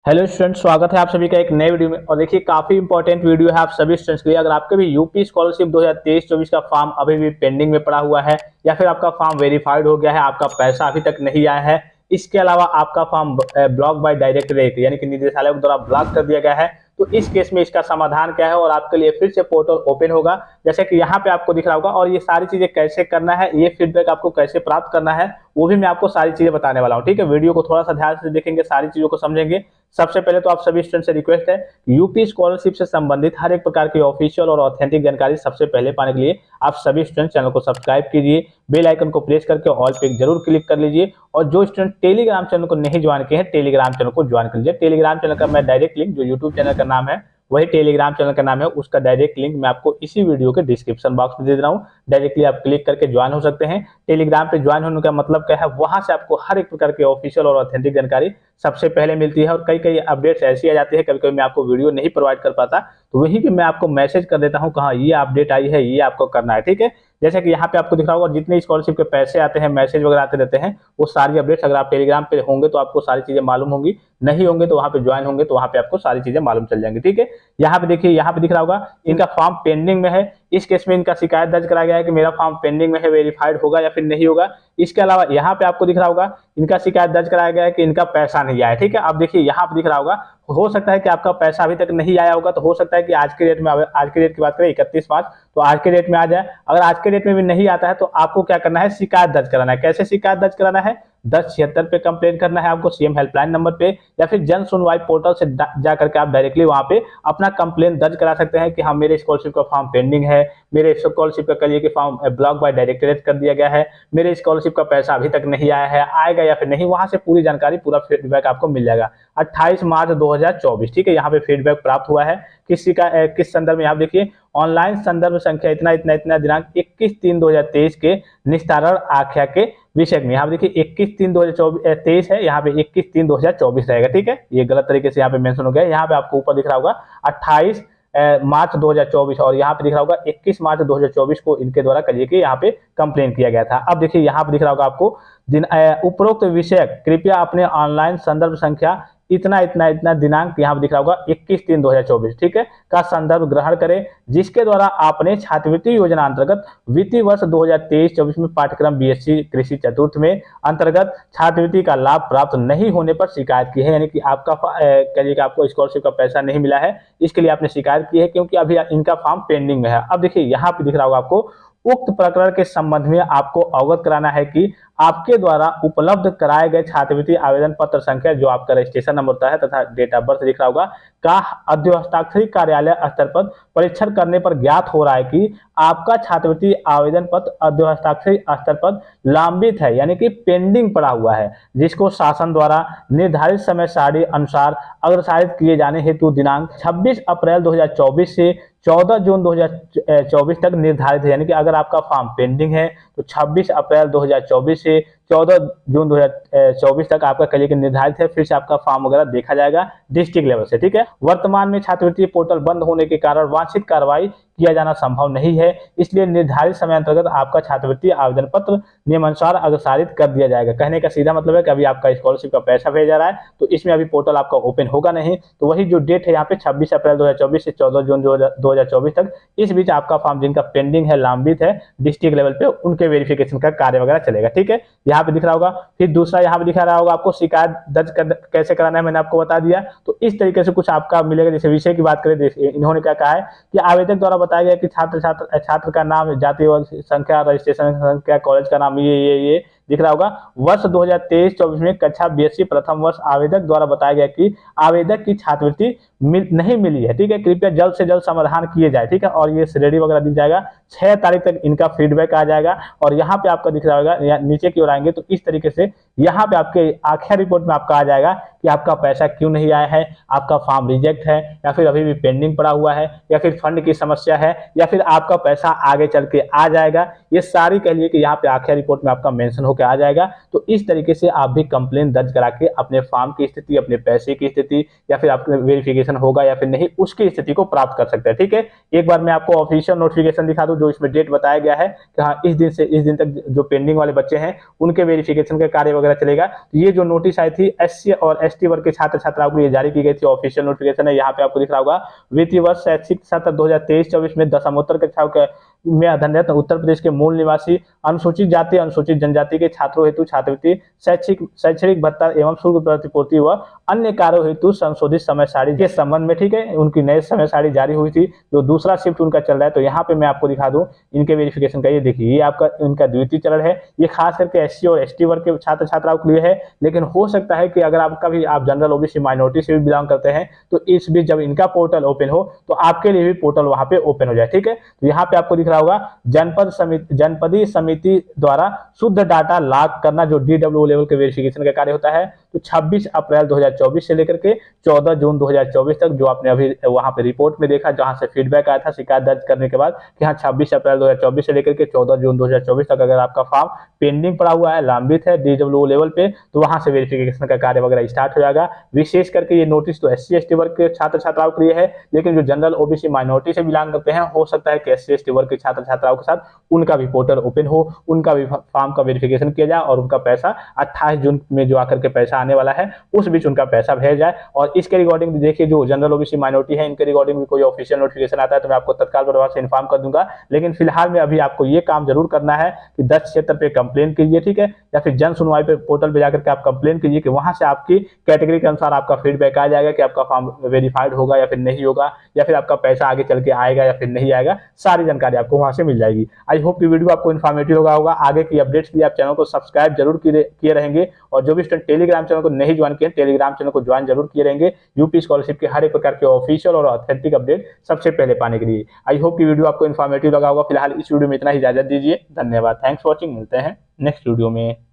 Hello student, स्वागत है आप सभी का एक नए वीडियो में। और देखिए, काफी इंपॉर्टेंट वीडियो है आप सभी स्टूडेंट्स के लिए। अगर आपके भी यूपी स्कॉलरशिप 2023-24 का फॉर्म अभी भी पेंडिंग में पड़ा हुआ है या फिर आपका फॉर्म वेरीफाइड हो गया है, आपका पैसा अभी तक नहीं आया है, इसके अलावा आपका फॉर्म ब्लॉक बाय डायरेक्टरेट यानी कि निदेशालय के द्वारा ब्लॉक कर दिया गया है, तो इस केस में इसका समाधान क्या है और आपके लिए फिर से पोर्टल ओपन होगा जैसे कि यहाँ पे आपको दिख रहा होगा। और ये सारी चीजें कैसे करना है, ये फीडबैक आपको कैसे प्राप्त करना है, वो भी मैं आपको सारी चीजें बताने वाला हूँ। ठीक है, वीडियो को थोड़ा सा ध्यान से देखेंगे, सारी चीजों को समझेंगे। सबसे पहले तो आप सभी स्टूडेंट से रिक्वेस्ट है, यूपी स्कॉलरशिप से संबंधित हर एक प्रकार की ऑफिशियल और ऑथेंटिक जानकारी सबसे पहले पाने के लिए आप सभी स्टूडेंट चैनल को सब्सक्राइब कीजिए, बेल आइकन को प्रेस करके ऑल पे जरूर क्लिक कर लीजिए। और जो स्टूडेंट टेलीग्राम चैनल को नहीं ज्वाइन किए हैं, टेलीग्राम चैनल को ज्वाइन कर लीजिए। टेलीग्राम चैनल का मैं डायरेक्ट लिंक, जो यूट्यूब चैनल का नाम है वही टेलीग्राम चैनल का नाम है, उसका डायरेक्ट लिंक मैं आपको इसी वीडियो के डिस्क्रिप्शन बॉक्स में दे रहा हूँ। डायरेक्टली आप क्लिक करके ज्वाइन हो सकते हैं। टेलीग्राम पे ज्वाइन होने का मतलब क्या है, वहां से आपको हर एक प्रकार की ऑफिशियल और ऑथेंटिक जानकारी सबसे पहले मिलती है। और कई कई अपडेट्स ऐसी आ जाती है, कभी कभी मैं आपको वीडियो नहीं प्रोवाइड कर पाता, तो वहीं पे मैं आपको मैसेज कर देता हूँ कहाँ ये अपडेट आई है, ये आपको करना है। ठीक है, जैसे कि यहाँ पे आपको दिख रहा होगा, जितने स्कॉलरशिप के पैसे आते हैं, मैसेज वगैरह आते रहते हैं, वो सारी अपडेट्स अगर आप टेलीग्राम पे होंगे तो आपको सारी चीजें मालूम होंगी, नहीं होंगे तो वहां पे ज्वाइन होंगे तो वहां पे आपको सारी चीजें मालूम चल जाएंगी। ठीक है, यहाँ पे देखिए, यहाँ पे दिख रहा होगा इनका फॉर्म पेंडिंग में है। इस केस में इनका शिकायत दर्ज कराया गया है कि मेरा फॉर्म पेंडिंग में है, वेरीफाइड होगा या फिर नहीं होगा। इसके अलावा यहाँ पे आपको दिख रहा होगा इनका शिकायत दर्ज कराया गया है कि इनका पैसा नहीं आया। ठीक है, अब देखिए यहाँ पे दिख रहा होगा, हो सकता है कि आपका पैसा अभी तक नहीं आया होगा, तो हो सकता है कि आज के डेट में, आज के डेट की बात करें 31 मार्च, तो आज के डेट में आ जाए। अगर आज के डेट में भी नहीं आता है तो आपको क्या करना है, शिकायत दर्ज कराना है। कैसे शिकायत दर्ज कराना है, 1076 पे कंप्लेन करना है आपको, सीएम हेल्पलाइन नंबर पे, या फिर जन सुनवाई पोर्टल से जा करके आप डायरेक्टली वहां पे अपना कंप्लेन दर्ज करा सकते हैं कि हाँ, मेरे स्कॉलरशिप का फॉर्म पेंडिंग है, मेरे स्कॉलरशिप का कल ये कि फॉर्म ब्लॉक बाय डायरेक्टरेट कर दिया गया है, मेरे स्कॉलरशिप का पैसा अभी तक नहीं आया है, आएगा या फिर नहीं, वहां से पूरी जानकारी, पूरा फीडबैक आपको मिल जाएगा। 28 मार्च 2024, ठीक है, यहाँ पे फीडबैक प्राप्त हुआ है। किस संदर्भ में, यहाँ देखिए, ऑनलाइन संदर्भ संख्या इतना इतना इतना दिनांक 21/3/2023 के निस्तारण आख्या के विषय में। यहाँ देखिए 21/3/2023 है, यहाँ पे 21/3/2024 रहेगा। ठीक है, ये गलत तरीके से यहाँ पे मेंशन हो गया है। यहाँ पे आपको ऊपर दिख रहा होगा 28 मार्च 2024, और यहाँ पे दिख रहा होगा 21 मार्च 2024 को इनके द्वारा करिए कि यहाँ पे कंप्लेन किया गया था। अब देखिए यहाँ पे दिख रहा होगा आपको उपरोक्त विषय कृपया अपने ऑनलाइन संदर्भ संख्या इतना इतना इतना दिनांक, यहाँ पे दिख रहा होगा 21/3/2024, ठीक है, का संदर्भ ग्रहण करें, जिसके द्वारा आपने छात्रवृत्ति योजना अंतर्गत वित्तीय वर्ष 2023-24 में पाठ्यक्रम बीएससी कृषि चतुर्थ में अंतर्गत छात्रवृत्ति का लाभ प्राप्त नहीं होने पर शिकायत की है। यानी कि आपका कहिए कि आपको स्कॉलरशिप का पैसा नहीं मिला है, इसके लिए आपने शिकायत की है क्योंकि अभी इनका फॉर्म पेंडिंग में है। अब देखिए यहाँ पे दिख रहा होगा आपको, उक्त प्रकरण के संबंध में आपको अवगत कराना है कि आपके द्वारा उपलब्ध कराए गए छात्रवृत्ति आवेदन पत्र संख्या, जो आपका रजिस्ट्रेशन नंबर होता है तथा डेट ऑफ बर्थ दिख रहा होगा, का अध्यवस्थाक्षरी कार्यालय स्तर पर परीक्षण करने पर ज्ञात हो रहा है कि आपका छात्रवृत्ति आवेदन पत्र अध्यवस्थाक्षरी स्तर पर लंबित है, यानी कि पेंडिंग पड़ा हुआ है, जिसको शासन द्वारा निर्धारित समय सारणी अनुसार अग्रसारित किए जाने हेतु दिनांक 26 अप्रैल 2024 से 14 जून 2024 तक निर्धारित है। यानी कि अगर आपका फॉर्म पेंडिंग है तो 26 अप्रैल 2024 से 14 जून 2024 तक आपका करिए निर्धारित है। फिर से आपका फॉर्म वगैरह देखा जाएगा डिस्ट्रिक्ट लेवल से। ठीक है, वर्तमान में छात्रवृत्ति पोर्टल बंद होने के कारण वांछित कार्रवाई किया जाना संभव नहीं है, इसलिए निर्धारित समय अंतर्गत आपका छात्रवृत्ति आवेदन पत्र नियमानुसार अग्रसारित कर दिया जाएगा। कहने का सीधा मतलब है कि अभी आपका स्कॉलरशिप का पैसा भेजा रहा है तो इसमें अभी पोर्टल आपका ओपन होगा नहीं, तो वही जो डेट है यहाँ पे 26 अप्रैल 2024 से 14 जून 2024 तक, इस बीच आपका फॉर्म जिनका पेंडिंग है, लंबित है, डिस्ट्रिक्ट लेवल पे उनके वेरिफिकेशन का कार्य वगैरह चलेगा। ठीक है, यहाँ पे दिख रहा होगा। फिर दूसरा यहाँ पे दिखा रहा होगा आपको शिकायत दर्ज कैसे कराना है, मैंने आपको बता दिया। तो इस तरीके से कुछ आपका मिलेगा। जैसे विषय की बात करें, इन्होंने क्या कहा है कि आवेदक द्वारा बताया गया कि छात्र का नाम, जाति संख्या, रजिस्ट्रेशन संख्या, कॉलेज का नाम, ये दिख रहा होगा। वर्ष 2023-24 में कक्षा बीएससी प्रथम वर्ष आवेदक द्वारा बताया गया कि आवेदक की छात्रवृत्ति नहीं मिली है। ठीक है, कृपया जल्द से जल्द समाधान किए जाए। ठीक है, और ये श्रेणी वगैरह दिख जाएगा, 6 तारीख तक इनका फीडबैक आ जाएगा। और यहाँ पे आपका दिख रहा होगा, नीचे की ओर आएंगे तो इस तरीके से यहाँ पे आपके आखिरी रिपोर्ट में आपका आ जाएगा कि आपका पैसा क्यों नहीं आया है, आपका फॉर्म रिजेक्ट है या फिर अभी भी पेंडिंग पड़ा हुआ है, या फिर फंड की समस्या है, या फिर आपका पैसा आगे चल के आ जाएगा। ये सारी कह लिए कि यहाँ पे आखिरी रिपोर्ट में आपका मेंशन हो होकर आ जाएगा। तो इस तरीके से आप भी कंप्लेन दर्ज करा के अपने फॉर्म की स्थिति, अपने पैसे की स्थिति या फिर आपका वेरिफिकेशन होगा या फिर नहीं, उसकी स्थिति को प्राप्त कर सकते हैं। ठीक है, एक बार मैं आपको ऑफिशियल नोटिफिकेशन दिखा दूं जो इसमें डेट बताया गया है कि हाँ इस दिन से इस दिन तक जो पेंडिंग वाले बच्चे हैं उनके वेरिफिकेशन का कार्य वगैरह चलेगा। तो ये जो नोटिस आई थी SC और ST वर्ग के छात्र छात्राओं को ये जारी की गई थी, ऑफिशियल नोटिफिकेशन है। यहाँ पे आपको दिख रहा होगा वित्तीय वर्ष शैक्षिक सत्र 2023-24 में दशमोत्तर कक्षाओं के में अध्ययनरत उत्तर प्रदेश के मूल निवासी अनुसूचित जाति अनुसूचित जनजाति के छात्रों हेतु छात्रवृत्ति, शैक्षणिक भत्ता एवं शुल्क प्रतिपूर्ति व अन्य कार्यों हेतु संशोधित समय सारणी के संबंध में, ठीक है, उनकी नई समय सारणी जारी हुई थी, जो दूसरा शिफ्ट उनका चल रहा है। तो यहाँ पे मैं आपको दिखा दूं इनके वेरिफिकेशन का, ये देखिए ये आपका इनका द्वितीय चरण है। ये खास करके SC और ST वर्ग के छात्र छात्राओं के लिए है, लेकिन हो सकता है कि अगर आपका भी आप जनरल OBC माइनॉरिटी से भी बिलोंग करते हैं तो इस बीच जब इनका पोर्टल ओपन हो तो आपके लिए भी पोर्टल वहां पे ओपन हो जाए। ठीक है, तो यहाँ पे आपको दिख रहा होगा जनपदीय समिति द्वारा शुद्ध डाटा लॉक करना, जो DWO लेवल के वेरिफिकेशन का कार्य होता है। तो 26 अप्रैल 2024 से लेकर के 14 जून 2024 तक, जो आपने अभी वहां पे रिपोर्ट में देखा जहां से फीडबैक आया था शिकायत दर्ज करने के बाद कि हाँ 26 अप्रैल 2024 से लेकर के 14 जून 2024 तक अगर आपका फॉर्म पेंडिंग पड़ा हुआ है, लंबित है DWO लेवल पे, तो वहां से वेरिफिकेशन का कार्य वगैरह स्टार्ट हो जाएगा। विशेष करके ये नोटिस तो SC ST वर्ग के छात्र छात्राओं के लिए है, लेकिन जो जनरल OBC माइनॉरिटी से बिलोंग करते हैं हो सकता है कि SC ST वर्ग के छात्र छात्राओं के साथ उनका भी पोर्टल ओपन हो, उनका भी फॉर्म का वेरिफिकेशन किया जाए और उनका पैसा 28 जून में जो आकर के पैसा आने वाला है उस बीच उनका पैसा भेज जाए। और इसके रिगार्डिंग देखिए जो जनरल OBC माइनॉरिटी है इनके रिगार्डिंग भी कोई ऑफिशियल नोटिफिकेशन आता है तो मैं आपको तत्काल प्रभाव से इन्फॉर्म कर दूंगा। लेकिन फिलहाल में अभी आपको ये काम जरूर करना है कि 10 क्षेत्र पे कंप्लेन कीजिए, ठीक है, या फिर जन सुनवाई पे पोर्टल पे जाकर के आप कंप्लेन कीजिए कि वहां से आपकी कैटेगरी के अनुसार आपका फीडबैक आ जाएगा कि आपका फॉर्म वेरीफाइड होगा या फिर नहीं होगा, या फिर आपका पैसा आगे चल के आएगा या फिर नहीं आएगा, सारी जानकारी आपको वहां से मिल जाएगी। आई होप कि वीडियो आपको इन्फॉर्मेटिव होगा। आगे की अपडेट्स के लिए आप चैनल को सब्सक्राइब जरूर किए रहेंगे और जो भी स्टूडेंट टेलीग्राम चैनल को नहीं ज्वाइन किए टेलीग्राम चैनल को ज्वाइन जरूर किए रहेंगे यूपी स्कॉलरशिप के हर एक प्रकार के ऑफिशियल और ऑथेंटिक अपडेट सबसे पहले पाने के लिए। आई होप कि वीडियो आपको इन्फॉर्मेटिव लगा होगा। फिलहाल इस वीडियो में इतना ही, इजाजत दीजिए, धन्यवाद, थैंक्स फॉर वॉचिंग, मिलते हैं नेक्स्ट वीडियो में।